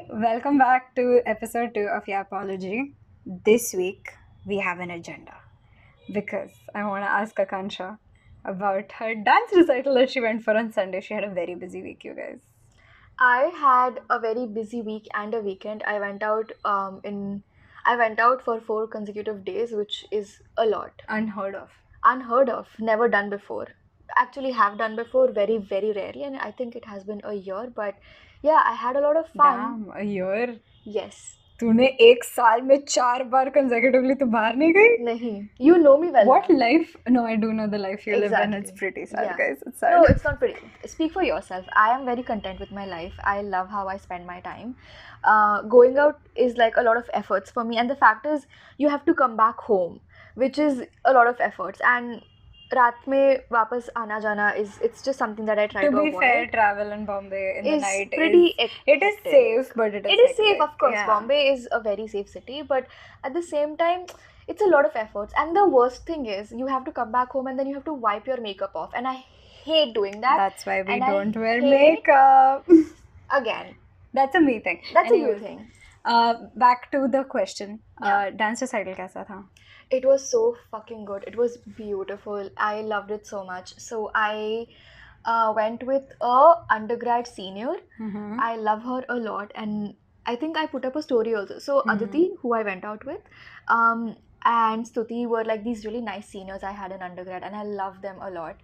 welcome back to episode 2 of Yappology. This week we have an agenda because I want to ask Akanksha about her dance recital that she went for on Sunday. She had a very busy week, you guys. I had a very busy week and a weekend. I went out for 4 consecutive days, which is a lot. Unheard of. Unheard of, never done before. Actually have done before very, very rarely, and I think it has been a year, but yeah, I had a lot of fun. Damn, a year. Yes. तूने एक साल में 4 बार consecutively तो बाहर नहीं गई? Nahi. You know me well. What now. life? No, I do know the life you live in. Exactly. It's pretty sad, Yeah. guys. It's sad. No, it's not pretty. Speak for yourself. I am very content with my life. I love how I spend my time. Going out is like a lot of efforts for me, and the fact is, you have to come back home, which is a lot of efforts. And रात में वापस आना जाना it's just something that I try to be avoid. fair, travel in Bombay in the Is night pretty it is safe, but it is safe, hectic. of course. Yeah. Bombay is a very safe city, but at the same time, it's a lot of efforts. And the worst thing is, you have to come back home and then you have to wipe your makeup off, and I hate doing that. That's why we And I don't wear hate- makeup. Again, That's a me thing. that's a you Anyways, thing. Back to the question. Yeah. Dance recital कैसा था? It was so fucking good. It was beautiful. I loved it so much. So I went with a undergrad senior. Mm-hmm. I love her a lot, and I think I put up a story also. So Aditi, who I went out with, and Stuti were like these really nice seniors I had in undergrad, and I loved them a lot.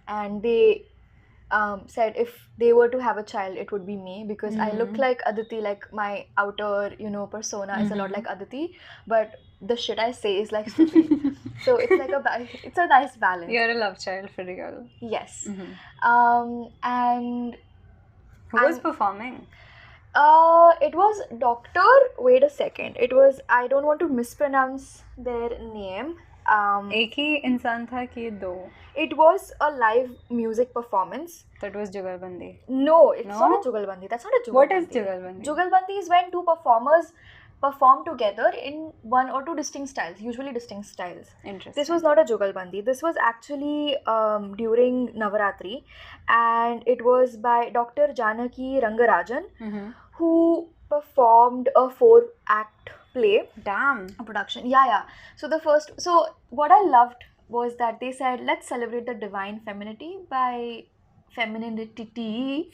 And they said if they were to have a child, it would be me, because I look like Aditi, like my outer, persona is a lot like Aditi, but the shit I say is like Stuti. So it's like it's a nice balance. You're a love child for real. Yes. And Who was performing? it was Doctor. Wait a second. It was, I don't want to mispronounce their name. एक ही इंसान था कि दो? It was a live music performance. That was जुगलबंदी. No, it's No? not a jugalbandi. That's not a jugalbandi. What is jugalbandi? Jugalbandi is when two performers perform together in one or two distinct styles, usually distinct styles. Interesting. This was not a jugalbandi. This was actually during Navaratri, and it was by Dr. Janaki Rangarajan, who performed a 4-act play. Damn. A production. Yeah. So what I loved was that they said, let's celebrate the divine femininity by femininity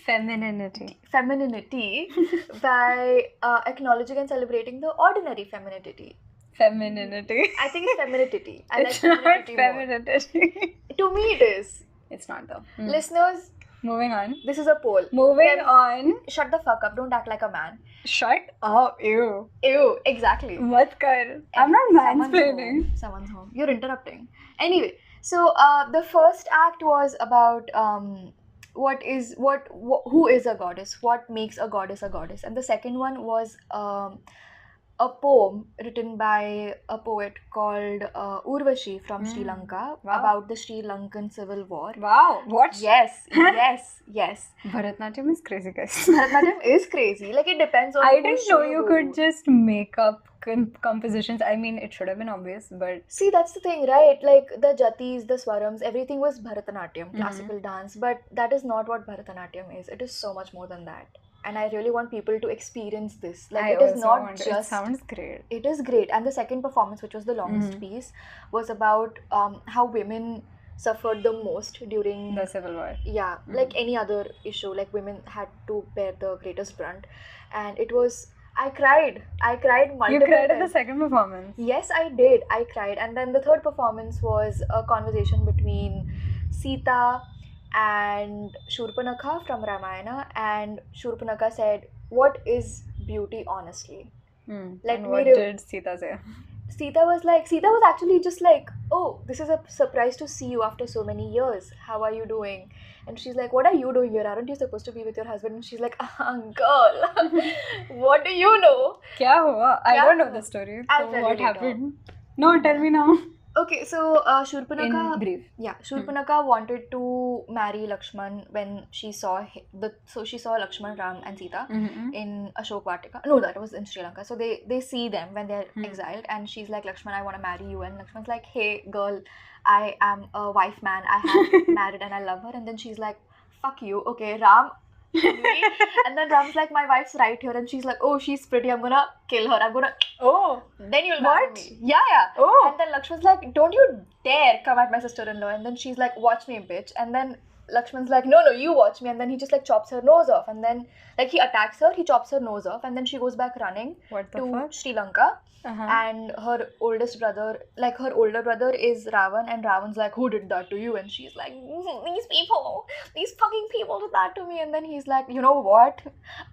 by acknowledging and celebrating the ordinary femininity. Femininity. I think it's femininity. I It's like not femininity more. femininity. To me it is. It's not though. Listeners, Moving on. this is a poll. Moving on. Shut the fuck up. Don't act like a man. Shut up, ew. Ew, exactly. Mat kar. I'm not mansplaining. Someone's home. You're interrupting. Anyway, so the first act was about who is a goddess, what makes a goddess, and the second one was a poem written by a poet called Urvashi from Sri Lanka. Wow. About the Sri Lankan civil war. Wow, what? Yes. Bharatanatyam is crazy, guys. Bharatanatyam is crazy. Like, it depends on I whose didn't show know you go could to. just make up compositions. I mean, it should have been obvious, but See, that's the thing, right? Like, the jatis, the swarams, everything was Bharatanatyam, classical dance. But that is not what Bharatanatyam is. It is so much more than that. And I really want people to experience this. Like, I it is also not want just... It sounds great. It is great. And the second performance, which was the longest piece, was about how women suffered the most during... The Civil War. Yeah, like any other issue. Like, women had to bear the greatest brunt. And it was... I cried multiple You cried at the times. second performance. Yes, I did. I cried. And then the third performance was a conversation between Sita and Shurpanakha from Ramayana. And Shurpanakha said, what is beauty honestly? Let And me what re- did Sita say? Sita was actually just like, oh, this is a surprise to see you after so many years. How are you doing? And she's like, what are you doing here? Aren't you supposed to be with your husband? And she's like, girl, what do you know? Kya hua? I Kya don't know hua? the story. I'll So tell you what later. happened? No, tell me now. Okay, so Shurpanakha... In brief. Yeah, Shurpanakha wanted to marry Lakshman when she saw she saw Lakshman, Ram and Sita in Ashok Vatika. No, that was in Sri Lanka. So they see them when they're exiled, and she's like, Lakshman, I want to marry you. And Lakshman's like, hey girl, I am a wife man. I have married and I love her. And then she's like, fuck you. Okay, Ram, And then Ram's like, my wife's right here, and she's like, oh, she's pretty, I'm gonna kill her, I'm gonna, Oh, then you'll what? marry me. Yeah. Oh. And then Lakshman's like, don't you dare come at my sister-in-law. And then she's like, watch me, bitch. And then Lakshman's like, no, you watch me. And then he just like chops her nose off. And then like he attacks her, he chops her nose off. And then she goes back running What the to fuck? Sri Lanka. Uh-huh. And her oldest brother, like her older brother is Ravan. And Ravan's like, who did that to you? And she's like, these fucking people did that to me. And then he's like, you know what?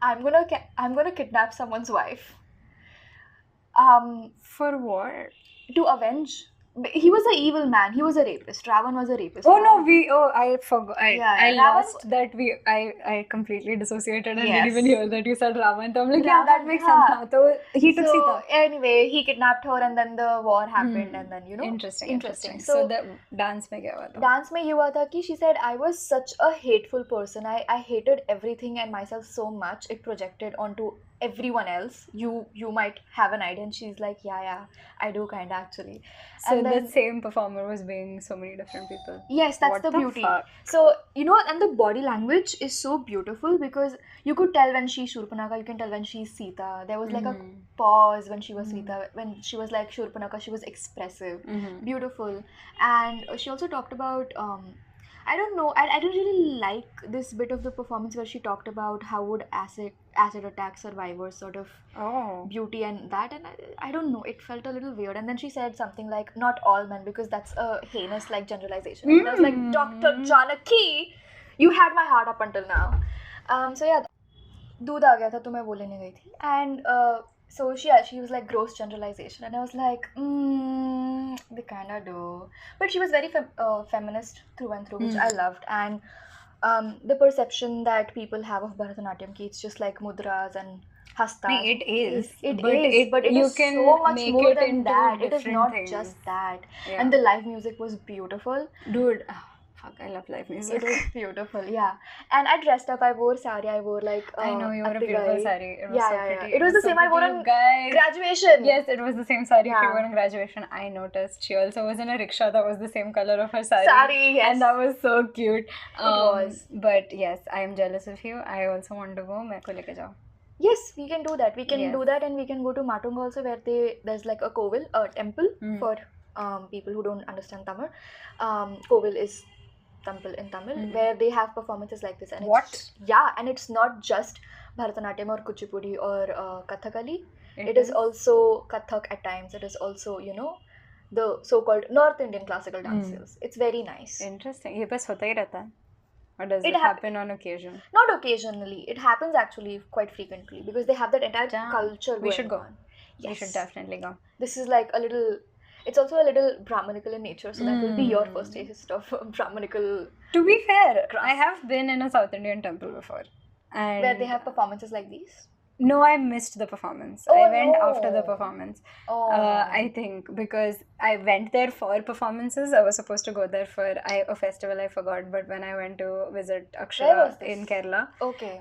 I'm gonna kidnap someone's wife. For what? To avenge. He was an evil man. He was a rapist. Ravan was a rapist. Oh no, I forgot. I Ravan- lost that I completely dissociated and didn't Yes. even hear that you said Ravan. So I'm like, yeah, Ravan, that makes yeah. sense now. So he took So Sita. anyway, he kidnapped her and then the war happened and then, you know. Interesting. So the dance mein kya hua tha? dance में ये हुआ था कि she said I was such a hateful person. I hated everything and myself so much. It projected onto everyone else. You might have an idea. And she's like, yeah, I do kind of actually. So And then the same performer was being so many different people. yes, that's What the the beauty. fuck? So, you know, and the body language is so beautiful because you could tell when she's Shurpanaka, you can tell when she's Sita. There was like a pause when she was Sita. When she was like Shurpanaka, she was expressive, beautiful. And she also talked about, I don't know, I didn't really like this bit of the performance where she talked about how would acid attack survivors sort of Oh. beauty and that, and I don't know, it felt a little weird. And then she said something like not all men, because that's a heinous like generalization. And I was like, Dr. Janaki, you had my heart up until now. So yeah, दूध आ गया था तो मैं वो लेने गई थी. And so she was like gross generalization, and I was like, they kind of do, but she was very feminist through and through, which I loved. And the perception that people have of Bharatanatyam ki it's just like mudras and hastas. It is. But it you is can so much make more it than into that. It is different not things. just that. Yeah. And the live music was beautiful. Dude, fuck, I love live music. It was beautiful, yeah. And I dressed up. I wore sari. I wore like I know you wore a beautiful sari. It was yeah, so yeah, pretty. yeah. It was the so same I wore pretty, on you guys. graduation. Yes, it was the same sari she Yeah. wore in graduation. I noticed. She also was in a rickshaw that was the same color of her sari. Yes. And that was so cute. It was. But yes, I am jealous of you. I also want to go. Main ko leke jao. Yes, we can do that. We can Yes. do that, and we can go to Matung also, where there's like a kovil, a temple for people who don't understand Tamil. Kovil is temple in Tamil, where they have performances like this. And What? And it's not just Bharatanatyam or Kuchipudi or Kathakali. It is is? also Kathak at times. It is also, you know, the so-called North Indian classical dances. It's very nice. Interesting. ये बस होता ही रहता है. Or does It it happen on occasion? Not occasionally. It happens actually quite frequently because they have that entire Damn. culture going We should go. on. We Yes. should definitely go. This is like a little... It's also a little Brahmanical in nature, so that will be your first taste of Brahmanical... To be fair, Craft. I have been in a South Indian temple before. And Where they have performances like these. No, I missed the performance. Oh, I went after the no. performance. Oh. I think because I went there for performances. I was supposed to go there for a festival, I forgot. But when I went to visit Where Akshara was this? in Kerala, Okay.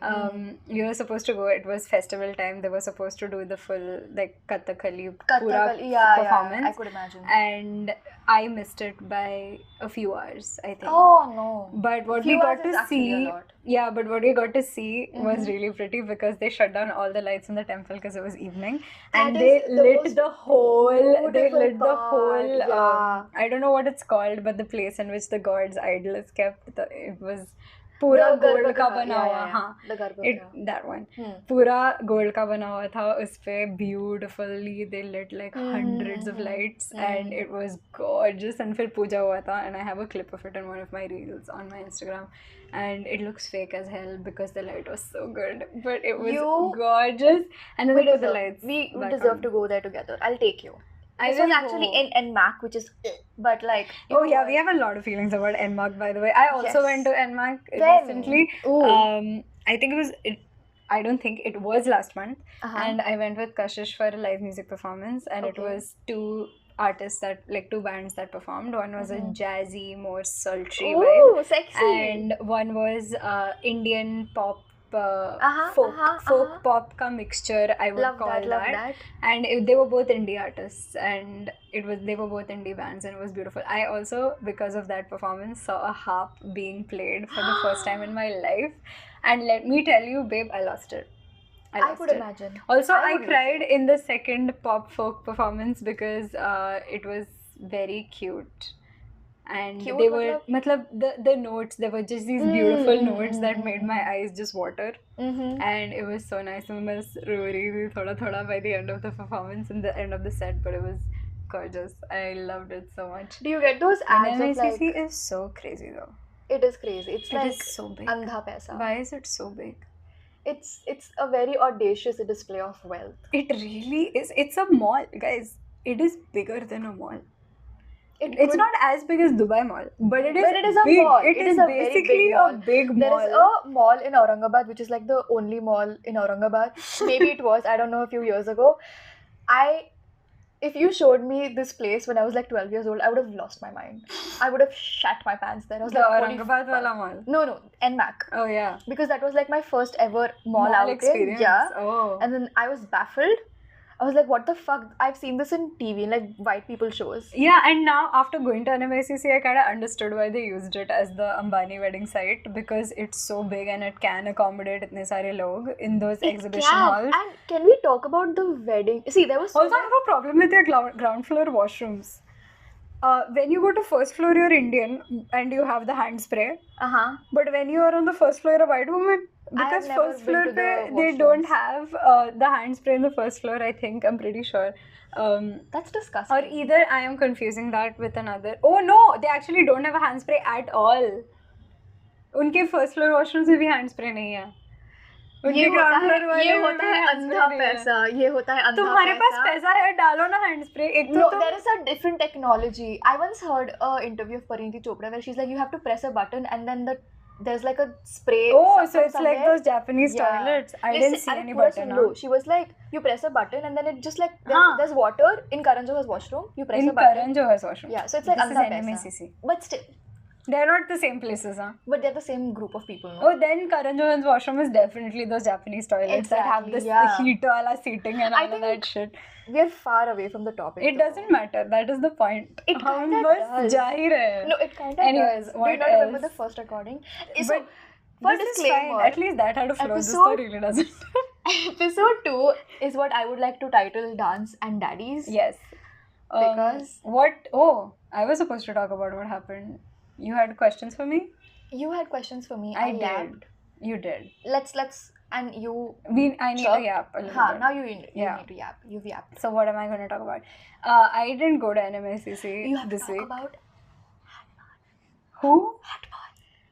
you were supposed to go. It was festival time. They were supposed to do the full like Kathakali pura Kathakali, yeah, performance. I could imagine. And I missed it by a few hours, I think. Oh, no. But what Few we got hours is to actually a see, lot. yeah, but what we got to see was really pretty because they shut down all the lights in the temple because it was evening, and That they is the lit most the whole. They beautiful lit the part, whole. yeah. I don't know what it's called, but the place in which the god's idol is kept. It was पूरा The gold का Garbhagriha, बना yeah, हुआ yeah, हाँ the Garbhagriha. that one पूरा gold का बना हुआ था उस पे beautifully they lit like hundreds of lights and it was gorgeous and फिर पूजा हुआ था and I have a clip of it in one of my reels on my Instagram and it looks fake as hell because the light was so good but it was gorgeous and then they put the lights We back deserve on. to go there together. I'll take you. I This was will actually go. in NMAC, which is but like Oh yeah, we have a lot of feelings about NMAC by the way. I also Yes. went to NMAC When? recently. Ooh. I think I don't think it was last month. Uh-huh. And I went with Kashish for a live music performance and it Okay. was two bands that performed. One was a jazzy, more sultry Ooh, vibe. sexy. And one was Indian pop folk pop ka mixture, I would Love call that, love that. And they were both indie artists and they were both indie bands and it was beautiful. I also, because of that performance, saw a harp being played for the first time in my life. And let me tell you, babe, I lost it. I lost could it. imagine. Also, I I would lose cried it. in the second pop folk performance because it was very cute. And Cute, they were, the notes, there were just these beautiful notes that made my eyes just water. And it was so nice. I was roaring thoda thoda by the end of the performance and the end of the set, but it was gorgeous. I loved it so much. Do you get those ads of NMICC like... is so crazy though. It is crazy. It's It like is so big. andha paisa. Why is it so big? It's a very audacious display of wealth. It really is. It's a mall, guys. It is bigger than a mall. It's could- not as big as Dubai Mall, but it is a big. mall. It is a very basically big mall. a big mall. There is a mall in Aurangabad, which is like the only mall in Aurangabad. Maybe it was, I don't know, a few years ago. If you showed me this place when I was like 12 years old, I would have lost my mind. I would have shat my pants there. I was The like, Aurangabad wala mall. No, NMAC. Oh yeah. Because that was like my first ever mall outing. Experience. Yeah. Oh. And then I was baffled. I was like, what the fuck? I've seen this in TV, in like white people shows. Yeah, and now after going to NMICC, I kind of understood why they used it as the Ambani wedding site, because it's so big and it can accommodate itne sare log in those exhibition halls. And can we talk about the wedding? See, there was also, I have a problem with their ground floor washrooms. When you go to first floor, you're Indian and you have the hand spray. But when you are on the first floor, you're a white woman. Because first floor, they don't have the hand spray in the first floor, I think. I'm pretty sure. That's disgusting. Or either I am confusing that with another. Oh no, they actually don't have a hand spray at all. उनके first floor washrooms में भी hand spray नहीं है. ये होता है अंधा पैसा. ये होता है अंधा पैसा. तुम्हारे पास पैसा है, डालो ना hand spray. No, there is a different technology. I once heard an interview of Parineeti Chopra where she's like, you have to press a button and then there's like a spray. Oh, so it's like those Japanese toilets. I didn't see any button. She was like, you press a button and then it just like, there's water in Karan Johar's washroom. You press a button. In Karan Johar's washroom. Yeah, so it's like andha paisa. But still. They're not the same places, huh? But they're the same group of people, no? Oh, then Karan Johar's washroom is definitely those Japanese toilets that have this heat-wala seating and all of that shit. We're far away from the topic. It doesn't matter. That is the point. It kind of does. No, it kind of Anyways, does. What Do you not else? remember the first recording? But for disclaimer, at least that had a flow. This really doesn't. Episode 2 is what I would like to title Dance and Daddies. Yes. Because... I was supposed to talk about what happened. You had questions for me? You had questions for me. I did. You did. Let's and you... I need to yap a little bit. Now you need to yap. You've yapped. So what am I going to talk about? I didn't go to NMICC you have this to talk week. About who?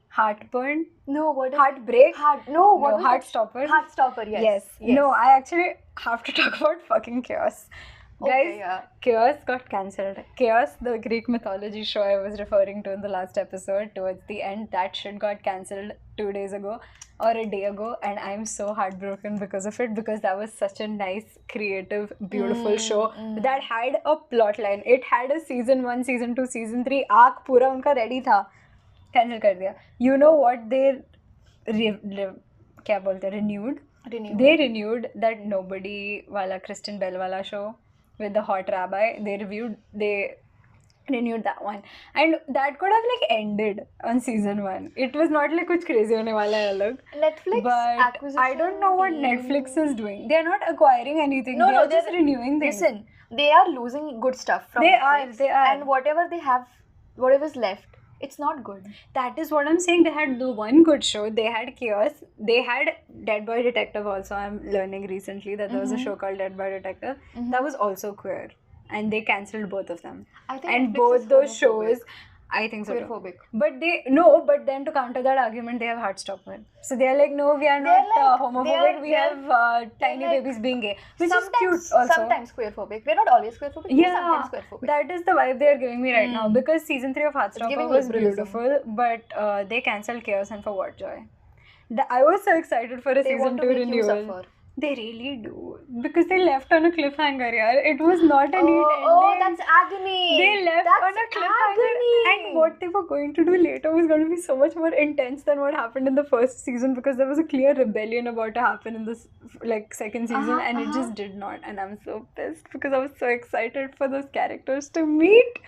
Heartburn. No, what is Heartbreak? Heartstopper. Heartstopper, yes. No, I actually have to talk about fucking Chaos. Okay, Guys, Chaos got cancelled. Chaos, the Greek mythology show I was referring to in the last episode, towards the end, that shit got cancelled 2 days ago or a day ago, and I'm so heartbroken because of it, because that was such a nice, creative, beautiful show that had a plot line. It had a season 1, season 2, season 3. Arc पूरा उनका ready था. Cancel कर दिया. You know what they renewed? They renewed that Nobody wala Kristen Bell wala show with the hot rabbi. They renewed that one, and that could have like ended on season 1. It was not like kuch crazy hone wala hai alag. Netflix but acquisition. I don't know what Netflix is doing. They are not acquiring anything. They are just renewing things. Listen, they are losing good stuff from Netflix. They are, and whatever they have, whatever's left, it's not good. That is what I'm saying. They had the one good show. They had Chaos. They had Dead Boy Detective also. I'm learning recently that there was a show called Dead Boy Detective. That was also queer. And they cancelled both of them. I think and both those shows, I think so. Queerphobic. But then to counter that argument, they have Heartstopper. So they are like, no, we are not homophobic. We have tiny babies being gay. Which is cute also. Sometimes queerphobic. We're not always queerphobic. Yeah, sometimes queerphobic. That is the vibe they are giving me right now. Because season 3 of Heartstopper was beautiful. But they cancelled Chaos, and for what joy? I was so excited for a season 2 renewal. They really do. Because they left on a cliffhanger, yaar. It was not a neat ending. Oh, that's agony. They left on a cliffhanger. And what they were going to do later was going to be so much more intense than what happened in the first season, because there was a clear rebellion about to happen in this second season, and it just did not. And I'm so pissed because I was so excited for those characters to meet.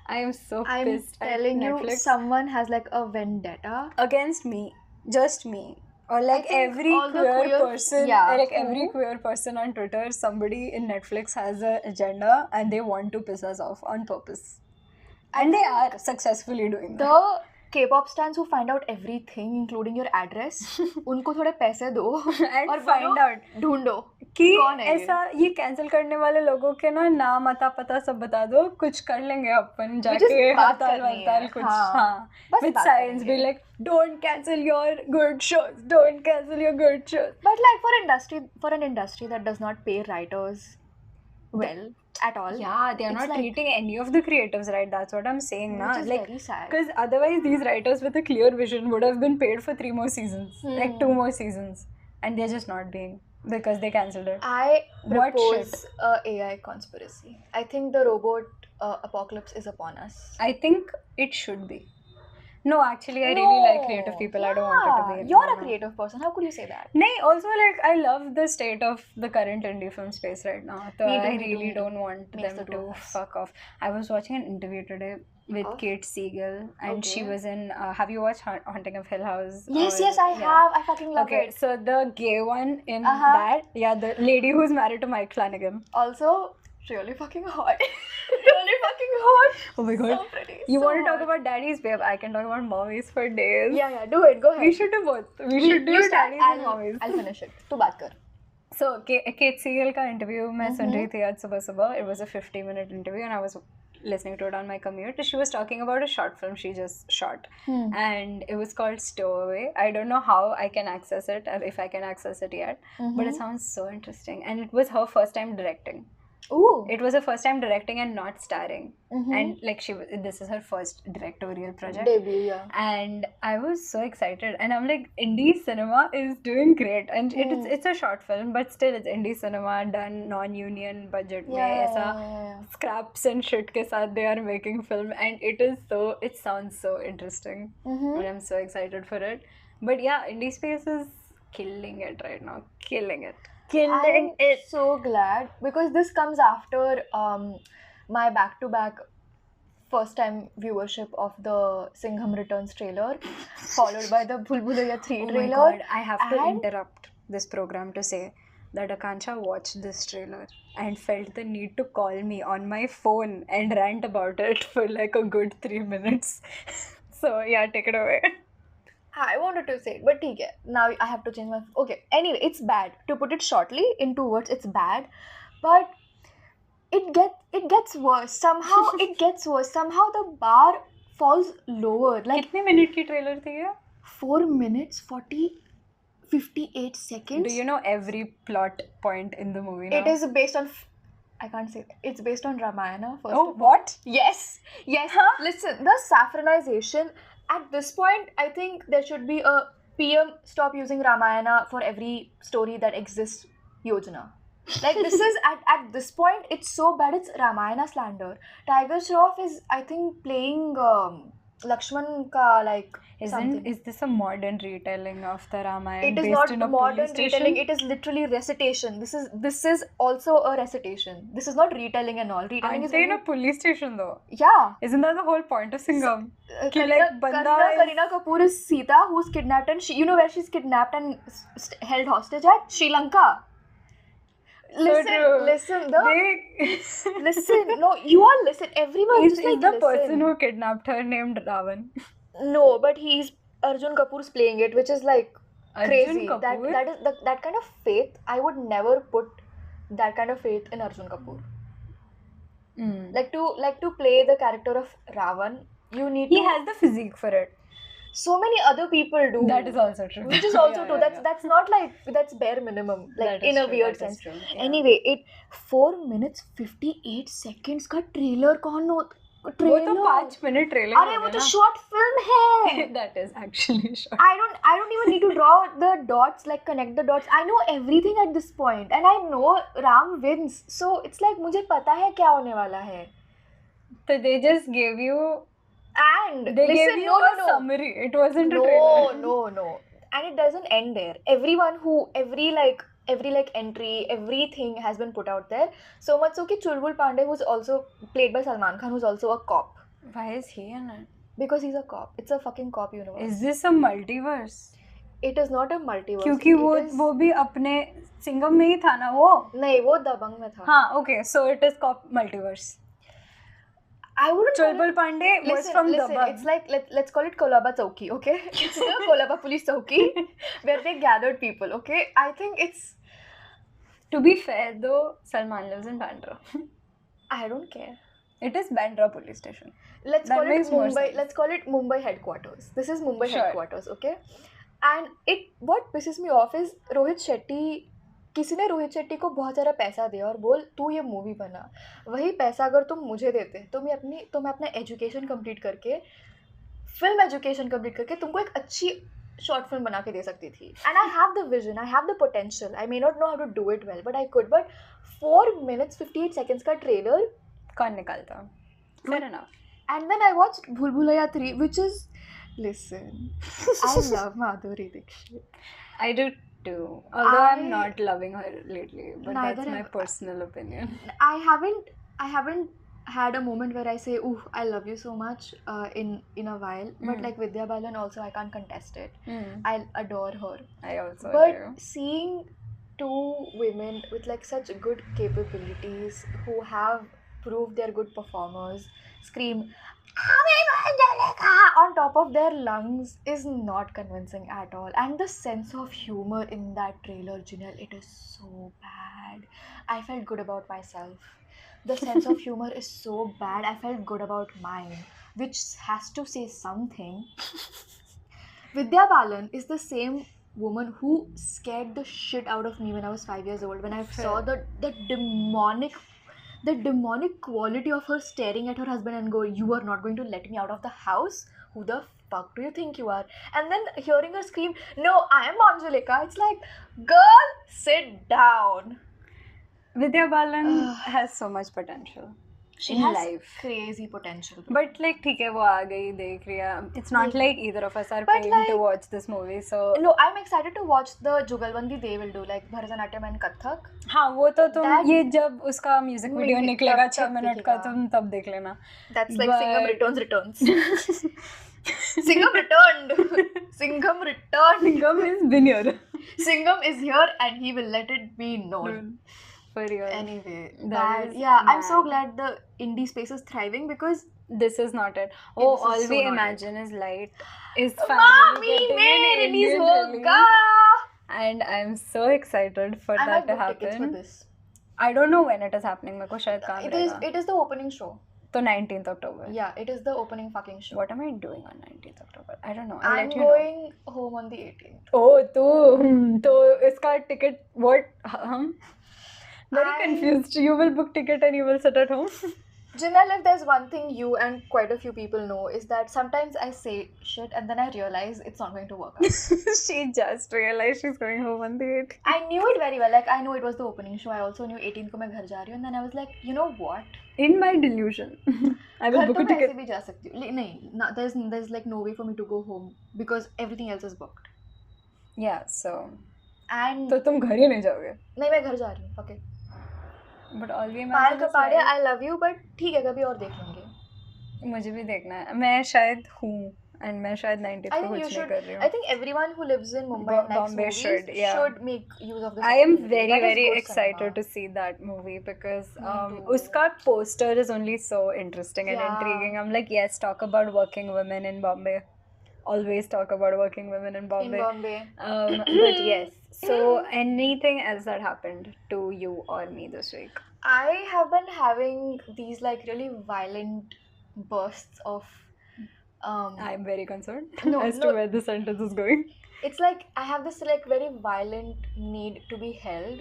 I am so pissed. I'm telling you, someone has like a vendetta against me. Just me. Or like think every all the queer person, yeah. like every queer person on Twitter, somebody in Netflix has an agenda and they want to piss us off on purpose. And they are successfully doing that. The K-pop stans who find out everything, including your address, उनको थोड़े पैसे दो And और find बोलो, out ढूंढो कि कौन है ये? ऐसा ये कैंसिल करने वाले लोगों के ना नाम अता पता सब बता दो, कुछ कर लेंगे अपन जाके हड़ताल वड़ताल कुछ, हाँ, with signs be like don't cancel your good shows, don't cancel your good shows. But like for an industry that does not pay writers well at all, yeah, they are not treating any of the creatives right. That's what I'm saying, which na. is Like, very sad. Because otherwise these writers with a clear vision would have been paid for 3 more seasons, like 2 more seasons, and they're just not being, because they cancelled it. I What propose a AI conspiracy. I think the robot apocalypse is upon us. I think it should be. No, actually, I really like creative people. I don't want it to be. You're a creative person. How could you say that? No, also like I love the state of the current indie film space right now. So Me too, I me really too. don't want Makes them the two to of us. fuck off. I was watching an interview today with Kate Siegel, and she Okay. was in. Have you watched Haunting of Hill House? Yes, Or- yes, I have. I fucking love Okay, it. so the gay one in that, yeah, the lady who's married to Mike Flanagan. Also, really fucking hot. Really fucking hot. Oh my god. So pretty. You so want to talk hot. about daddies, babe? I can talk about mommies for days. Yeah, do it. Go ahead. We should do both. We should do You start. daddies and mommies. I'll finish it. तू बात कर. So, Kate Siegel का interview मैं सुन रही थी आज सुबह. It was a 50-minute interview and I was listening to it on my commute. She was talking about a short film she just shot. And it was called Stowaway. I don't know how I can access it or if I can access it yet. But it sounds so interesting. And it was her first time directing. Ooh. It was her first time directing and not starring. And like this is her first directorial project. Debut, yeah. And I was so excited. And I'm like, indie cinema is doing great. And it's a short film, but still it's indie cinema done non-union budget mein. Aisa scraps and shit ke saath they are making film. And it sounds so interesting. And I'm so excited for it. But yeah, indie space is killing it right now. Killing it. I'm so glad because this comes after my back-to-back first-time viewership of the Singham Returns trailer, followed by the Bhul-Bhulaiya 3 trailer. Oh my god, I have to interrupt this program to say that Akanksha watched this trailer and felt the need to call me on my phone and rant about it for like a good 3 minutes. So yeah, take it away. I wanted to say it, but okay. Now I have to change my... Okay, anyway, it's bad. To put it shortly, in 2 words, it's bad. But it gets worse. Somehow it gets worse. Somehow the bar falls lower. Like, कितने minute की trailer थी ये? 4 minutes, 58 seconds. Do you know every plot point in the movie now? It is based on... I can't say that. It's based on Ramayana. First Oh, what? Yes. Huh? Listen, the saffronization... At this point, I think there should be a PM stop using Ramayana for every story that exists Yojana. Like this is at this point, it's so bad. It's Ramayana slander. Tiger Shroff is, I think, playing Lakshman ka like something. Is this a modern retelling of the Ramayana? It is based not in a modern police retelling. station? It is literally recitation. This is also a recitation. This is not retelling and all. Retelling Aren't is they in when a police station though? yeah. Isn't that the whole point of Singham? Kareena Kapoor is Sita, who's kidnapped, and you know where she's kidnapped and held hostage at? Sri Lanka. Listen. No, you all listen. Everyone Is just like the listen. person who kidnapped her named Ravan? No, but Arjun Kapoor's playing it, which is like crazy. Arjun Kapoor? That is that kind of faith. I would never put that kind of faith in Arjun Kapoor. Like to play the character of Ravan, you need. He has the physique for it. So many other people do. That is also true. Which is also true. That's not like that's bare minimum. Like in a weird sense. Yeah. Anyway, 4 minutes 58 seconds का trailer कौन हो? वो तो 5 minute trailer अरे वो तो short film है. That is actually short. I don't even need to draw the dots, like connect the dots. I know everything at this point, and I know Ram wins. So it's like मुझे पता है क्या होने वाला है. So they just gave you. And they gave you a summary. It wasn't a trailer. No. And it doesn't end there. Every entry, everything has been put out there. So much so that Chulbul Pandey, who's also played by Salman Khan, who's also a cop. Why is he in it? Because he's a cop. It's a fucking cop universe. Is this a multiverse? It is not a multiverse. क्योंकि वो भी अपने सिंघम में ही था ना वो. नहीं, वो दबंग में था. हाँ, okay, so it is multiverse. I wouldn't call Chulbul it... Pandey was from Dabang. It's like, let's call it Kolaba Chowki, okay? It's the Kolaba Police Chowki where they gathered people, okay? I think it's... To be fair though, Salman lives in Bandra. I don't care. It is Bandra police station. Let's call it Mumbai headquarters. This is Mumbai headquarters, okay? And what pisses me off is किसी ने रोहित शेट्टी को बहुत सारा पैसा दिया और बोल तू ये मूवी बना. वही पैसा अगर तुम मुझे देते तो मैं अपना एजुकेशन कंप्लीट करके, फिल्म एजुकेशन कंप्लीट करके तुमको एक अच्छी शॉर्ट फिल्म बना के दे सकती थी. And I have the vision, I have the potential. I may not know how to do it well, but I could. But 4 minutes 58 seconds का ट्रेलर कौन निकालता? Fair enough. And then I watched Bhul Bhulaiya 3, which is... Listen, I love Madhuri Dixit. I do too. Although I'm not loving her lately, but that's my personal opinion. I haven't had a moment where I say, "Ooh, I love you so much," in a while. But like Vidya Balan also, I can't contest it. I adore her. I also But do. Seeing 2 women with like such good capabilities who have proved they're good performers scream on top of their lungs is not convincing at all. And the sense of humor in that trailer, Ginelle, it is so bad. I felt good about myself. The sense of humor is so bad. I felt good about mine, which has to say something. Vidya Balan is the same woman who scared the shit out of me when I was 5 years old, when I saw the demonic quality of her staring at her husband and go, "You are not going to let me out of the house? Who the fuck do you think you are?" And then hearing her scream, "No, I am Anjulika." It's like, girl, sit down. Vidya Balan has so much potential. She in has life. Crazy potential. But like, ठीक है, वो आ गई, देख रही है. It's not like either of us are paying to watch this movie, so... No, I'm excited to watch the Jugalbandi they will do, like Bharatanatyam and Kathak. हाँ, वो तो तुम ये जब उसका म्यूजिक वीडियो निकलेगा 6 मिनट का, तुम तब देख लेना. That's like Singham returns. Singham returned. Singham returned. Singham is been here. Singham is here and he will let it be known. For real. Anyway, I'm so glad the indie space is thriving because this is not it. Oh, all we imagine is light is finally getting an Indian release. And I'm so excited for that to happen. Tickets for this. I don't know when it is happening. मेरे को शायद काम रहेगा. It is the opening show. So 19th October. Yeah, it is the opening fucking show. What am I doing on 19th October? I don't know. I'm going home on the 18th. Oh, तो इसका ticket what? Very confused. You will book ticket and you will sit at home. Ginelle, if there's one thing you and quite a few people know is that sometimes I say shit and then I realize it's not going to work out. She just realized she's going home on the 8th. I knew it very well. Like, I know it was the opening show. I also knew 18th को मैं घर जा रही हूँ. And then I was like, you know what? In my delusion, I will book a ticket. घर तो मैं ऐसे भी जा सकती हूँ. नहीं, there's like no way for me to go home because everything else is booked. Yeah, so. And तो तुम घर ही नहीं जाओगे? नहीं, मैं घर जा रही हूँ. Okay. But all we imagine is like... I love you, but ठीक है, कभी और देख लेंगे. मुझे भी देखना है. मैं शायद हूँ and मैं शायद 90th को कुछ नहीं कर रही हूँ. I think everyone who lives in Mumbai and likes movies should make use of this. I am very excited to see that movie because उसका poster is only so interesting and intriguing. I'm like, yes, talk about working women in Bombay. Always talk about working women in Bombay. But yes. So anything else that happened to you or me this week? I have been having these like really violent bursts of I'm very concerned as to where the sentence is going. It's like I have this like very violent need to be held.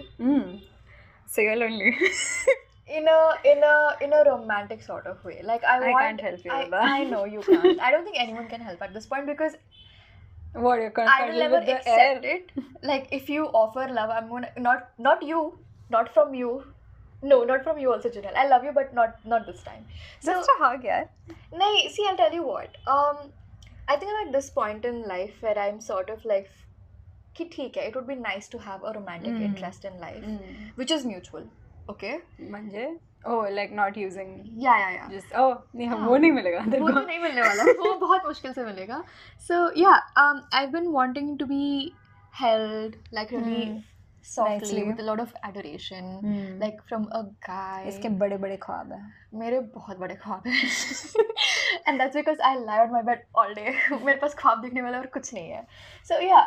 So you're lonely. In a romantic sort of way. Like I can't help you with that. I know you can't. I don't think anyone can help at this point because what you're I will never accept it. Like if you offer love, I'm gonna not you, not from you. No, not from you also, Ginelle. I love you, but not this time. So, just a hug, yeah. No, see, I'll tell you what. I think I'm at this point in life where I'm sort of like, कि ठीक है, it would be nice to have a romantic interest in life, which is mutual. Okay. Manje? Oh, like not using. Yeah. Just नहीं हाँ, वो नहीं मिलेगा तेरे वो को. तो नहीं मिलने वाला, वो बहुत मुश्किल से मिलेगा. So yeah, I've been wanting to be held like really softly Nicely. with a lot of adoration, like from a guy. इसके बड़े बड़े ख्वाब हैं. मेरे बहुत बड़े ख्वाब हैं. And that's because I lie on my bed all day. मेरे पास ख्वाब दिखने वाला और कुछ नहीं है. So yeah,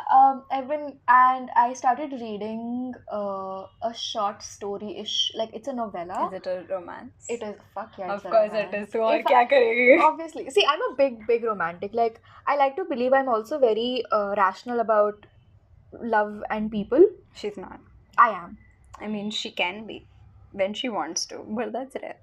I started reading a short story-ish, like it's a novella. Is it a romance? It is. Fuck yeah, Of it's a course it romance. is. तो और If क्या करेगी? Obviously. See, I'm a big romantic. Like, I like to believe I'm also very rational about love and people. She's not. I am. I mean, she can be when she wants to, but that's rare.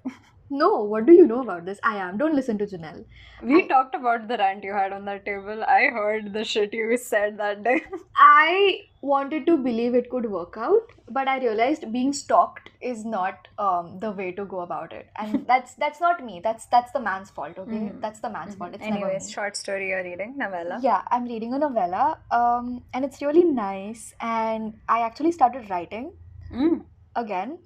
No, what do you know about this? I am. Don't listen to Ginelle. We talked about the rant you had on that table. I heard the shit you said that day. I wanted to believe it could work out, but I realized being stalked is not the way to go about it, and that's not me. That's the man's fault. Okay, that's the man's fault. It's never Anyways, me. short story you're reading, novella. Yeah, I'm reading a novella, and it's really nice. And I actually started writing again.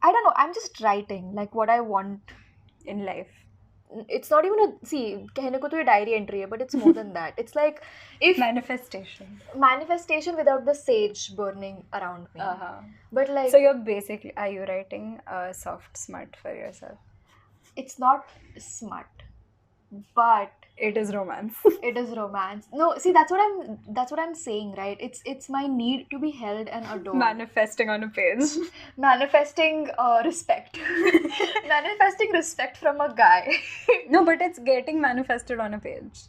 I don't know. I'm just writing like what I want in life. It's not even a see. कहने को तो ये diary entry है, but it's more than that. It's like if manifestation without the sage burning around me. But like, so are you writing a soft smut for yourself? It's not smut, but it is romance. It is romance. No, see, that's what I'm saying, right? It's my need to be held and adored. Manifesting on a page. Manifesting respect. Manifesting respect from a guy. No, but it's getting manifested on a page.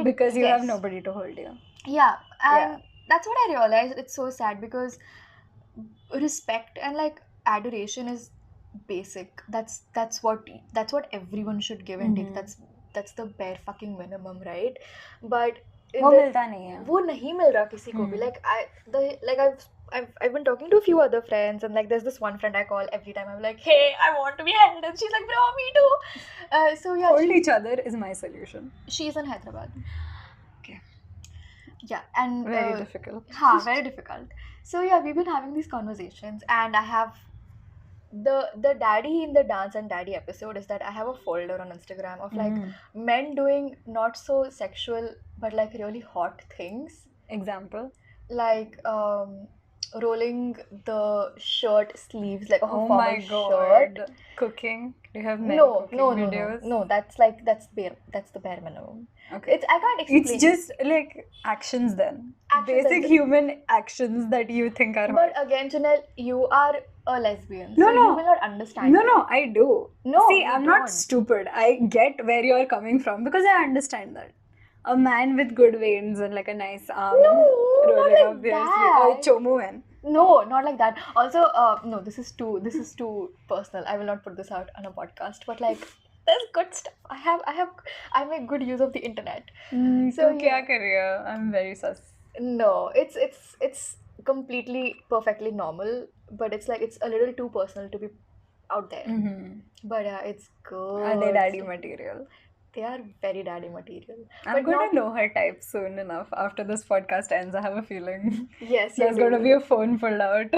Because you have nobody to hold you. Yeah, and that's what I realized. It's so sad because respect and like adoration is basic. That's what everyone should give and take. That's the bare fucking minimum, right? But वो मिलता नहीं है. वो नहीं मिल रहा किसी को भी. Like I've been talking to a few other friends, and like there's this one friend I call every time. I'm like, hey, I want to be held, and she's like, bro, me too. So yeah, hold each other is my solution. She's in Hyderabad. Okay. Yeah, and very difficult. Very difficult. So yeah, we've been having these conversations, and I have the daddy in the dance and daddy episode is that I have a folder on Instagram of like men doing not so sexual but like really hot things. Example? Like rolling the shirt sleeves like a formal my God. shirt. Cooking? Do you have men cooking videos? No, that's the bare minimum. Okay. I can't explain. It's just like actions then. Basic human actions that you think are hot. But again, Ginelle, you are a lesbian. No, so you will not understand. No, I do. No, see, I'm not stupid. I get where you're coming from because I understand that. A man with good veins and like a nice arm. No, not like obviously. that. A chomo man. No, not like that. Also, no, this is too personal. I will not put this out on a podcast. But like, there's good stuff. I make good use of the internet. So kya kar rahi hai? I'm very sus. No, it's completely perfectly normal, but it's like it's a little too personal to be out there. But yeah, it's good. Are they daddy material? They are very daddy material. I'm going to know her type soon enough. After this podcast ends, I have a feeling. Yes, there's going to be a phone pulled out.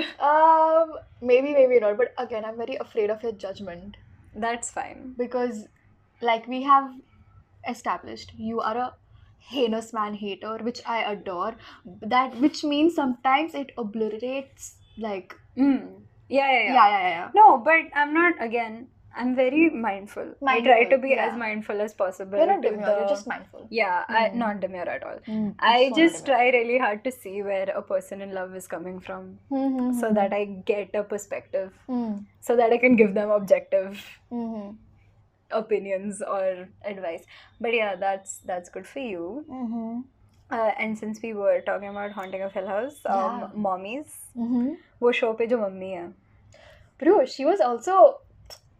Maybe not. But again, I'm very afraid of your judgment. That's fine. Because, like we have established, you are a heinous man hater, which I adore. Which means sometimes it obliterates like. Yeah. No, but I'm not again. I'm very mindful. I try to be as mindful as possible. You're not demure, you're just mindful. Yeah, I'm not demure at all. I just try really hard to see where a person in love is coming from so that I get a perspective, so that I can give them objective opinions or advice. But yeah, that's good for you. And since we were talking about Haunting of Hill House, Mommies, वो show पे जो mummy है. Bro, she was also...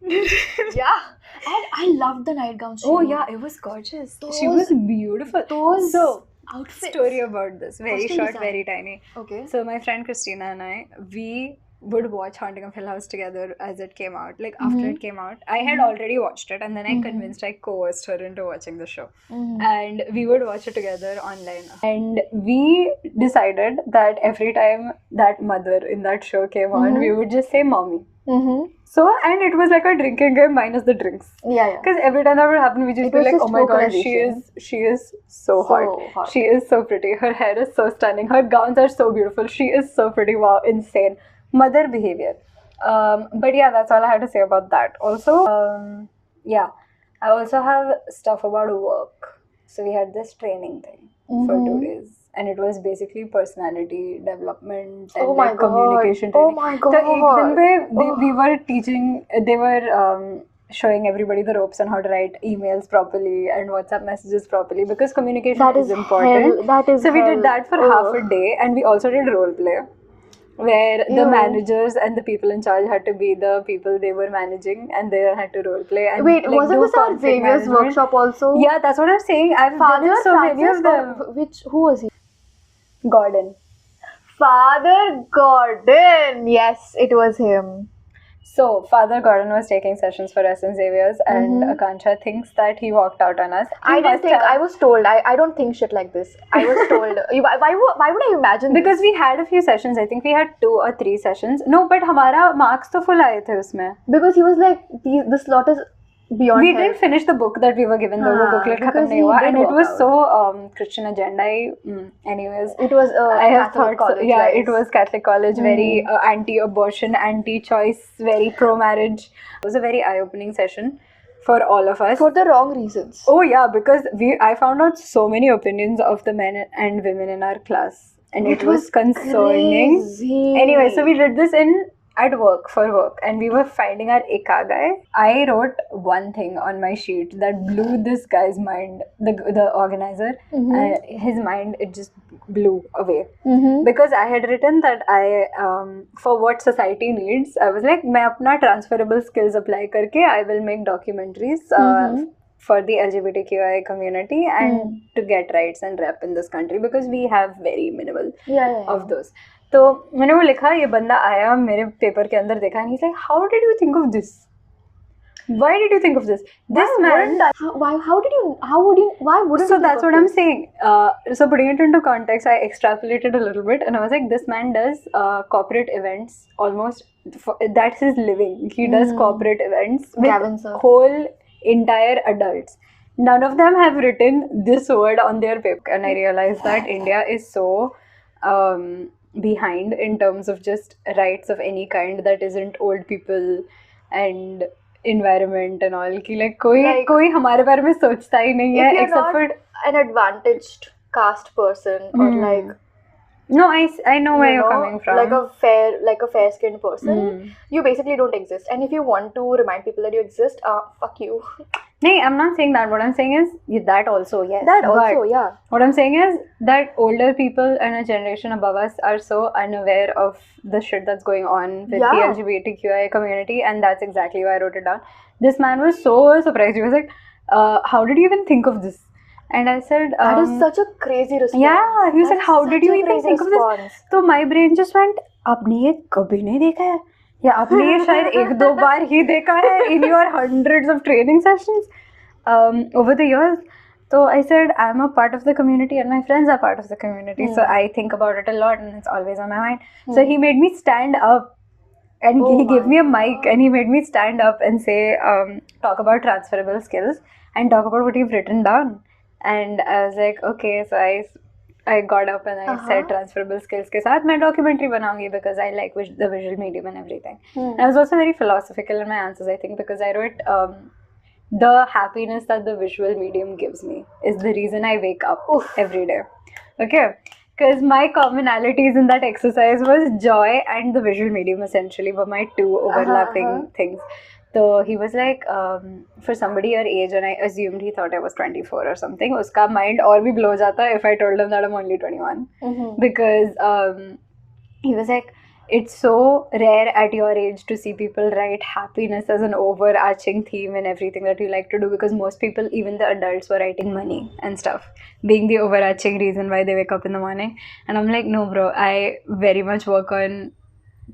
yeah, and I loved the nightgowns. Oh yeah, it was gorgeous. She was beautiful. So outfits. Story about this. Very short, very tiny. Okay. So my friend Christina and I, we would watch Haunting of Hill House together as it came out. Like after it came out, I had already watched it, and then I coerced her into watching the show, and we would watch it together online. And we decided that every time that mother in that show came on, we would just say "mommy." So, and it was like a drinking game minus the drinks. Yeah. Because every time that would happen, we just be was like, just "Oh my god, vocalization. she is so hot. She is so pretty. Her hair is so stunning. Her gowns are so beautiful. She is so pretty. Wow, insane. Mother behavior." But yeah, that's all I had to say about that. Also, yeah, I also have stuff about work. So we had this training thing for 2 days. And it was basically personality development and Oh my like communication God. Oh training. my So ek din God. pe we were teaching, they were showing everybody the ropes on how to write emails properly and WhatsApp messages properly, because communication That is is important. hell. That is So we hell. did that for half a day, and we also did role play, where the Ew. managers and the people in charge had to be the people they were managing, and they had to role play. And Wait, like, wasn't do this our conflict Xavier's management. workshop also? Yeah, that's what I'm saying. I've been Father in so many Francis of them. or who was he? Gordon. Father Gordon. Yes, it was him. So, Father Gordon was taking sessions for us in Xavier's, and Akanksha thinks that he walked out on us. I didn't think. I was told. I don't think shit like this. I was told. Why would I imagine Because this? we had a few sessions. I think we had 2 or 3 sessions. No, but हमारा marks तो full आए थे उसमें. Because he was like, the slot is beyond We help. didn't finish the book that we were given, though. वो booklet because खत्म नहीं he हुआ, did and it walk was out. so Christian agenda. Anyways, It was I have Catholic thought, college. yeah, guys. it was Catholic college, very anti-abortion, anti-choice, very pro-marriage. It was a very eye-opening session for all of us. For the wrong reasons. Oh yeah, because I found out so many opinions of the men and women in our class, and it was concerning. Crazy. Anyway, so we did this at work, for work, and we were finding our ikigai. I wrote one thing on my sheet that blew this guy's mind, the organizer, his mind, it just blew away. Because I had written that for what society needs, I was like, मैं अपना transferable skills apply करके I will make documentaries for the LGBTQI community and to get rights and rep in this country, because we have very minimal of those. तो मैंने वो लिखा, ये बंदा आया मेरे पेपर के अंदर देखा, and he's like, how did you think of this? Why did you think of this? This man. Why wouldn't So you that's think what of I'm this? saying. So putting it into context, I extrapolated a little bit, and I was like, this man does corporate events almost. That's his living. He does corporate events Gavin, with sir. whole entire adults. None of them have written this word on their paper, and I realized that India is so behind in terms of just rights of any kind that isn't old people and environment and all. कि like कोई हमारे बारे में सोचता ही नहीं है, If you're except not for an advantaged caste person or like no, I know where you're coming from. like a fair skinned person, you basically don't exist. And if you want to remind people that you exist, fuck you. No, I'm not saying that. What I'm saying is that also, yes. That But also, yeah. what I'm saying is that older people and a generation above us are so unaware of the shit that's going on with the LGBTQI community, and that's exactly why I wrote it down. This man was so surprised. He was like, how did you even think of this? And I said, that is such a crazy response. Yeah, he was like, how did you even crazy think of this? response. So my brain just went, आपने ये कभी नहीं देखा है, या आपने ये शायद 1-2 बार ही देखा है in your hundreds of training sessions over the years. So I said, I'm a part of the community and my friends are part of the community. So I think about it a lot and it's always on my mind. So he made me stand up, and he gave me a mic and he made me stand up and say, talk about transferable skills and talk about what you've written down. And I was like, okay. So I got up and I said transferable skills के साथ मैं documentary बनाऊंगी because I like the visual medium and everything. And I was also very philosophical in my answers, I think, because I wrote the happiness that the visual medium gives me is the reason I wake up every day. Okay? Because my commonalities in that exercise was joy and the visual medium essentially were my 2 overlapping things. So he was like, for somebody your age, and I assumed he thought I was 24 or something, uska mind और भी blow जाता if I told him that I'm only 21. Because he was like, it's so rare at your age to see people write happiness as an overarching theme in everything that you like to do, because most people, even the adults, were writing money and stuff being the overarching reason why they wake up in the morning. And I'm like, no bro, I very much work on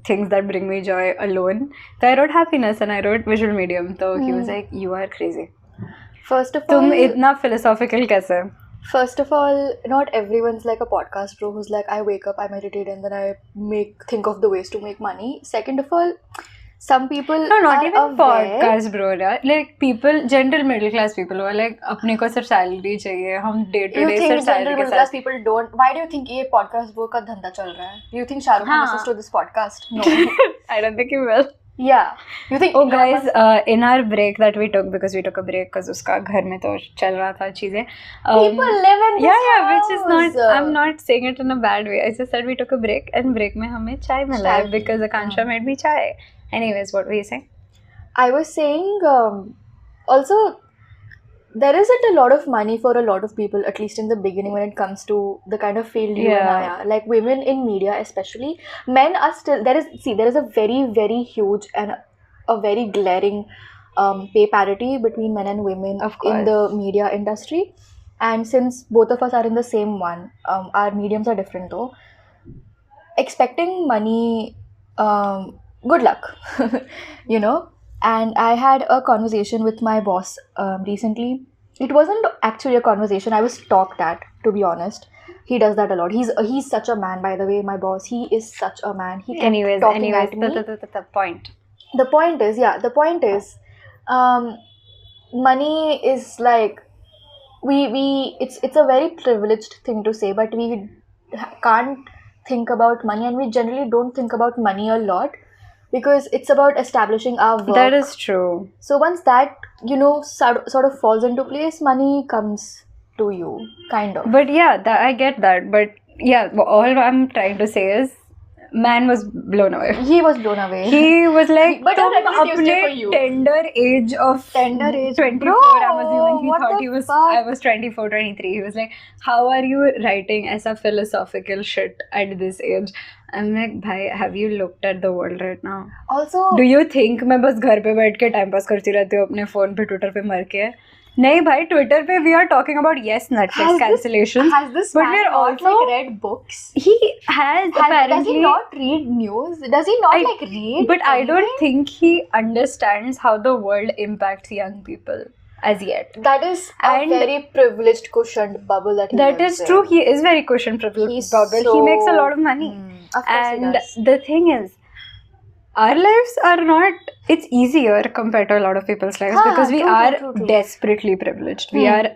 things that bring me joy alone. So I wrote happiness and I wrote visual medium. So he was like, you are crazy. First of तुम all, इतना philosophical कैसे? First of all, not everyone's like a podcast bro who's like, I wake up, I meditate, and then I think of the ways to make money. Second of all, some people No, not are even aware. podcast, bro. Like people, general middle class people who are like, अपने को सिर्फ salary चाहिए, हम day to You day think सिर्फ salary general के middle class साथ. people don't? Why do you think ये podcast bro का धंधा चल रहा है? Do you think Shahrukh Khan listens to this podcast? No. I don't think you will. Yeah. You think? Oh guys, in our break that we took, because we took a break because उसका घर में तो चल रहा था चीजें. People live in this yeah, house. which is not. I'm not saying it in a bad way. I just said we took a break, and break में हमें चाय मिला है because Akanksha made me chai. Anyways, what were you saying? I was saying, also, there isn't a lot of money for a lot of people, at least in the beginning, when it comes to the kind of field you and I are. Like women in media, especially, men are still there is a very, very huge and a very glaring pay parity between men and women in the media industry. And since both of us are in the same one, our mediums are different though. Expecting money, good luck, you know. And I had a conversation with my boss recently. It wasn't actually a conversation. I was talked at, to be honest. He does that a lot. He's such a man, by the way, my boss. He is such a man. He kept talking at me. The point. The point is, money is like, it's a very privileged thing to say, but we can't think about money, and we generally don't think about money a lot. Because it's about establishing our work. That is true. So once that, sort of falls into place, money comes to you, kind of. But yeah, I get that. But yeah, all I'm trying to say is, man was blown away. He was blown away. He was like, but अपने tender age of 24, bro, I'm assuming he thought I was 24, 23. He was like, how are you writing ऐसा philosophical shit at this age? I'm like, भाई, have you looked at the world right now? Also, do you think मैं बस घर पे बैठ के time pass करती रहती हूँ अपने फोन पे ट्विटर पे मर के? नहीं भाई, ट्विटर पे we are talking about Netflix cancellations. Has this but man we're not also read books? He has apparently. Does he not read news? Does he not read? But I don't think he understands how the world impacts young people as yet. That is a very privileged, cushioned bubble that he lives in. That is true. He is very cushioned, privileged bubble. He makes a lot of money. Of course and he does. The thing is, our lives are not, it's easier compared to a lot of people's lives because we are desperately privileged. We are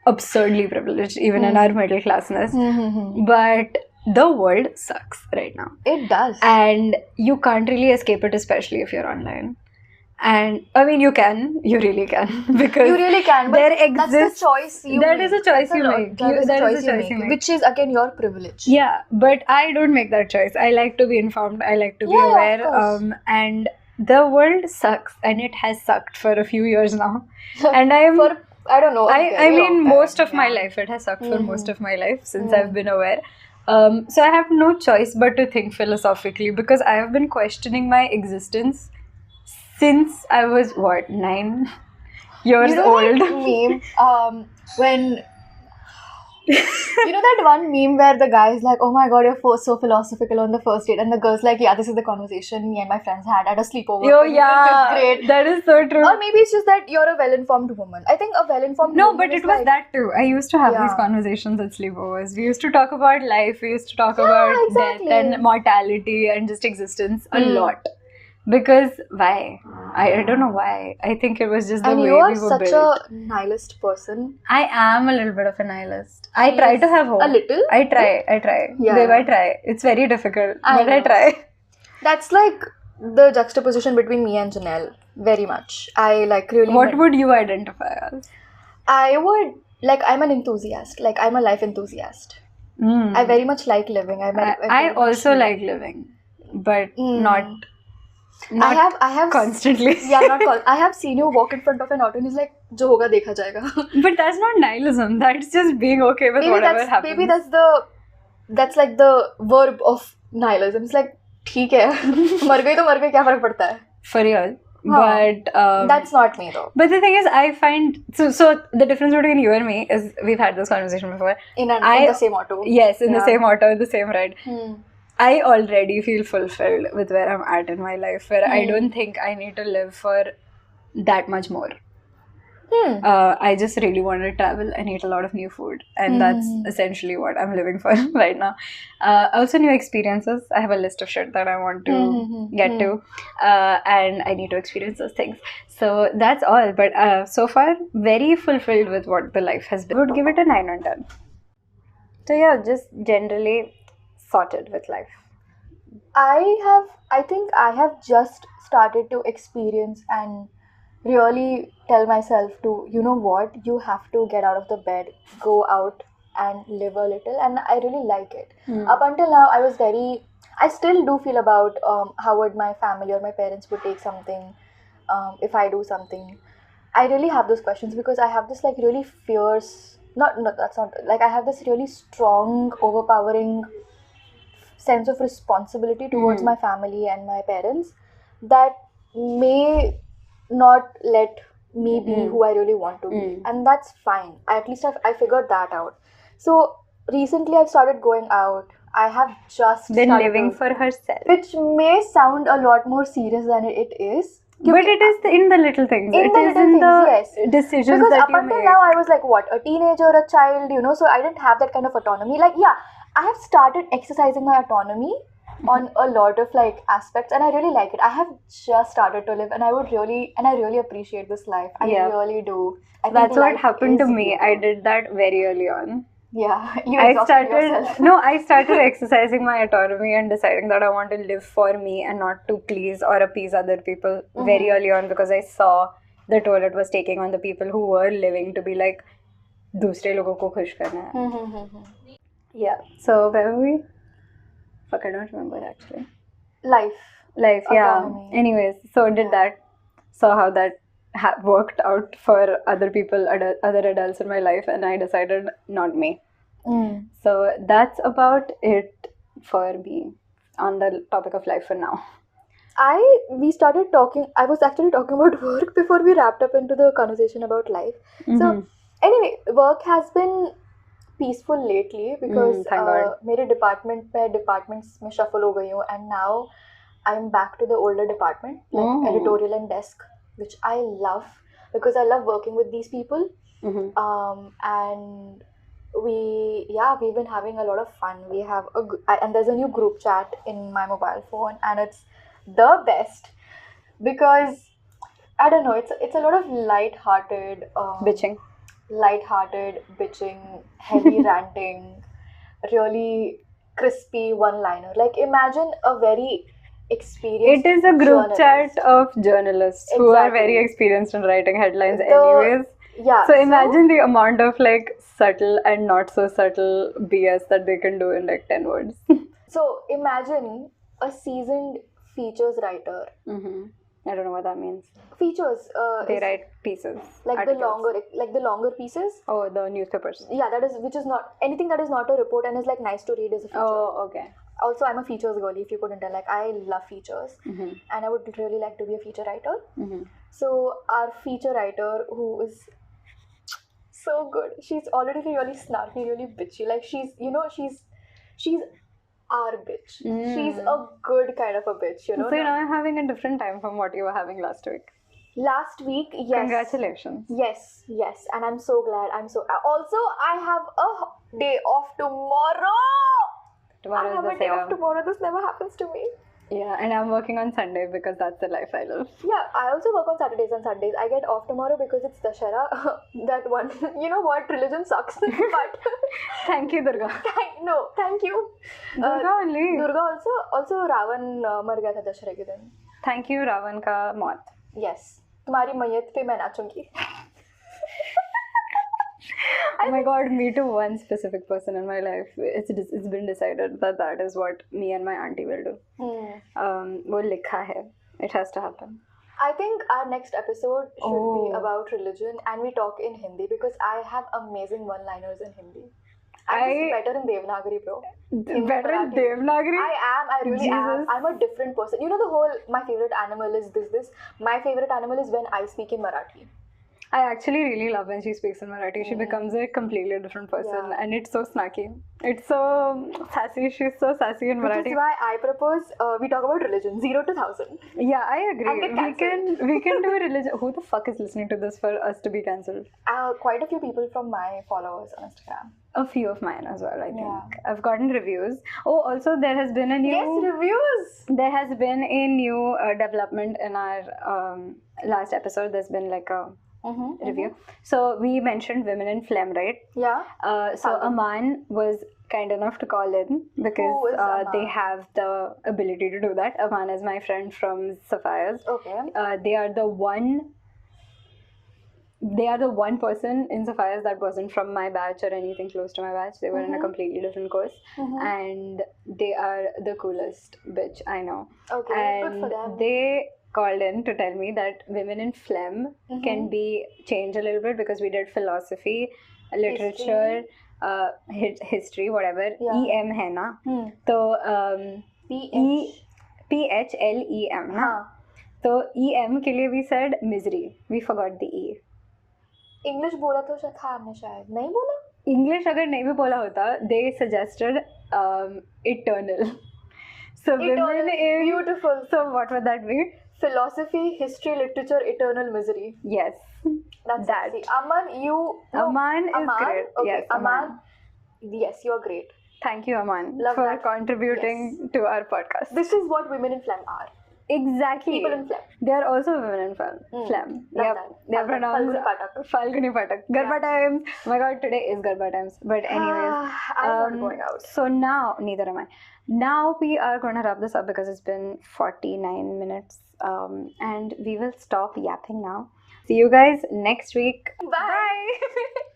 absurdly privileged, even in our middle classness. But the world sucks right now. It does. And you can't really escape it, especially if you're online. And I mean, you really can, because you really can, but there exists, that's the choice you that make. Is a choice you make. That is a choice you make, which is again your privilege. Yeah, but I don't make that choice. I like to be informed. I like to be aware. And the world sucks, and it has sucked for a few years now. And I am I don't know. I mean, most of my life it has sucked for most of my life since I've been aware. So I have no choice but to think philosophically, because I have been questioning my existence since I was 9 years old. That meme, when that one meme where the guy is like, oh my god, you're so philosophical on the first date, and the girl's like, yeah, this is the conversation me and my friends had at a sleepover. Oh yeah, great. That is so true. Or maybe it's just that you're a well-informed woman. I think a well-informed woman. No, but it was that too. I used to have these conversations at sleepovers. We used to talk about life. We used to talk about death and mortality and just existence a lot. Because why? I don't know why. I think it was just the way we were built. And you are such a nihilist person. I am a little bit of a nihilist. I try to have hope. A little? I try. Yeah. Babe, I try. It's very difficult, but I try. That's like the juxtaposition between me and Ginelle. Very much. I really... What would you identify as? I would... I'm an enthusiast. I'm a life enthusiast. I very much like living. I also like living, but not I have constantly. I have seen you walk in front of an auto and he's like, "Jo hoga dekha jayega." But that's not nihilism. That's just being okay with whatever happens. Maybe that's like the verb of nihilism. It's like, ठीक है, मर गई तो मर गई, क्या फर्क पड़ता है? For real. But that's not me though. But the thing is, I find so the difference between you and me is we've had this conversation before. In the same auto. Yes, in the same auto, in the same ride. I already feel fulfilled with where I'm at in my life, where I don't Hmm. think I need to live for that much more. Hmm. I just really want to travel and eat a lot of new food, and that's Hmm. essentially what I'm living for right now. Also, new experiences. I have a list of shit that I want to get Hmm. to, and I need to experience those things. So that's all. But so far, very fulfilled with what the life has been. I would give it a 9 on 10. So yeah, just generally sorted with life. I think I have just started to experience and really tell myself to, you know what, you have to get out of the bed, go out and live a little, and I really like it. Up until now, I still do feel about how would my family or my parents would take something if I do something. I really have those questions because I have this like really fierce, not, no, that's not, like I have this really strong, overpowering sense of responsibility towards my family and my parents that may not let me be who I really want to be, and that's fine. At least I figured that out. So recently I've started going out. I have just Then started living to, for herself. which may sound a lot more serious than it is. But it is in the little things. In It the is little in things, the yes. decisions Because that up you until make. now, I was like, what, a teenager, a child, so I didn't have that kind of autonomy. Like, yeah, I have started exercising my autonomy on a lot of like aspects, and I really like it. I have just started to live, and I really appreciate this life. I Yeah. really do. I think That's what life happened to is me. I beautiful. did that very early on. Yeah, you I exhausted started yourself. no, I started exercising my autonomy and deciding that I want to live for me and not to please or appease other people very early on, because I saw the toll it was taking on the people who were living to be like दूसरे लोगों को खुश करना है. Yeah. So where were we? Fuck, I don't remember actually. Life. Life, yeah. Autonomy. Anyways, so did that. Saw how that worked out for other people, other adults in my life, and I decided not me. So that's about it for me on the topic of life for now. We started talking. I was actually talking about work before we wrapped up into the conversation about life. So anyway, work has been peaceful lately because Thank God. मेरे departments में shuffle हो गई हूँ, and now I'm back to the older department, like editorial and desk, which I love because I love working with these people. And we've been having a lot of fun. We have and there's a new group chat in my mobile phone, and it's the best because I don't know, it's a lot of light-hearted bitching, heavy ranting, really crispy one-liner. Like imagine a very experienced. It is a group journalist. chat of journalists who are very Exactly. experienced in writing headlines anyways. Yeah. So imagine the amount of like subtle and not so subtle BS that they can do in like 10 words. So imagine a seasoned features writer. I don't know what that means. Features. They write pieces. Like articles. the longer pieces. Oh, the newspapers. Yeah, which is not anything that is not a report and is like nice to read is a feature. Oh, okay. Also, I'm a features girly, if you couldn't tell. Like, I love features, and I would really like to be a feature writer. So our feature writer, who is so good, she's already really snarky, really bitchy. Like she's our bitch. She's a good kind of a bitch, So now I'm having a different time from what you were having last week. Last week, yes. Congratulations. Yes, and I'm so glad. Also, I have a day off tomorrow. Tomorrow I have is a the day same. off tomorrow. This never happens to me. Yeah, and I'm working on Sunday because that's the life I live. Yeah, I also work on Saturdays and Sundays. I get off tomorrow because it's Dashera. That one, you know what? Religion sucks. But thank you, Durga. Thank you. Durga only. Durga also Ravan मर गया था दशहरे के दिन. Thank you, Ravan का मौत. Yes. तुम्हारी मैयत पे मैं नाचूंगी. Oh my god, me too. One specific person in my life. It's been decided that is what me and my auntie will do. वो लिखा है. It has to happen. I think our next episode should be about religion, and we talk in Hindi because I have amazing one-liners in Hindi. I'm just better in Devanagari, bro. Better in Devanagari? I really am. I'm a different person. You know the whole, my favorite animal is this. My favorite animal is when I speak in Marathi. I actually really love when she speaks in Marathi. She becomes a completely different person, Yeah. and it's so snarky. It's so sassy. She's so sassy in Which Marathi. is why I propose we talk about religion, 0 to 1000. Yeah, I agree. And get We cancelled. can do a religion. Who the fuck is listening to this for us to be cancelled? Quite a few people from my followers on Instagram. A few of mine as well, I think. Yeah. I've gotten reviews. Oh, also there has been a new. Yes, reviews. There has been a new development in our last episode. There's been like a review. So we mentioned women in phlegm, right? Yeah. So Aman was kind enough to call in because Who is they Aman? have the ability to do that. Aman is my friend from Sapphires. Okay. They are the one. They are the one person in Sapphires that wasn't from my batch or anything close to my batch. They were in a completely different course, and they are the coolest bitch I know. Okay, And good for them. they called in to tell me that women in phlegm can be changed a little bit because we did philosophy, literature, history, whatever. Yeah. EM hai na. So PHLEM na. हाँ. So EM के लिए we said misery. We forgot the E. English बोला तो था हमने शायद नहीं बोला. English अगर नहीं भी बोला होता, they suggested eternal. So Eternal, women in beautiful. So what would that be? Philosophy, history, literature, eternal misery. Yes. That's that. sexy. Aman, you. No, Aman is great. Okay, Yes, Aman. Yes, you are great. Thank you, Aman, Love for that. contributing to our podcast. This is what women in phlegm are. Exactly. People in phlegm. They are also women in phlegm. Phlegm. Love Yep. that. They are pronounced Falguni Patak. Garba times. Oh my god, today is Garba times. But anyways. I'm not going out. So now, neither am I. Now we are going to wrap this up because it's been 49 minutes. And we will stop yapping now. See you guys next week. Bye.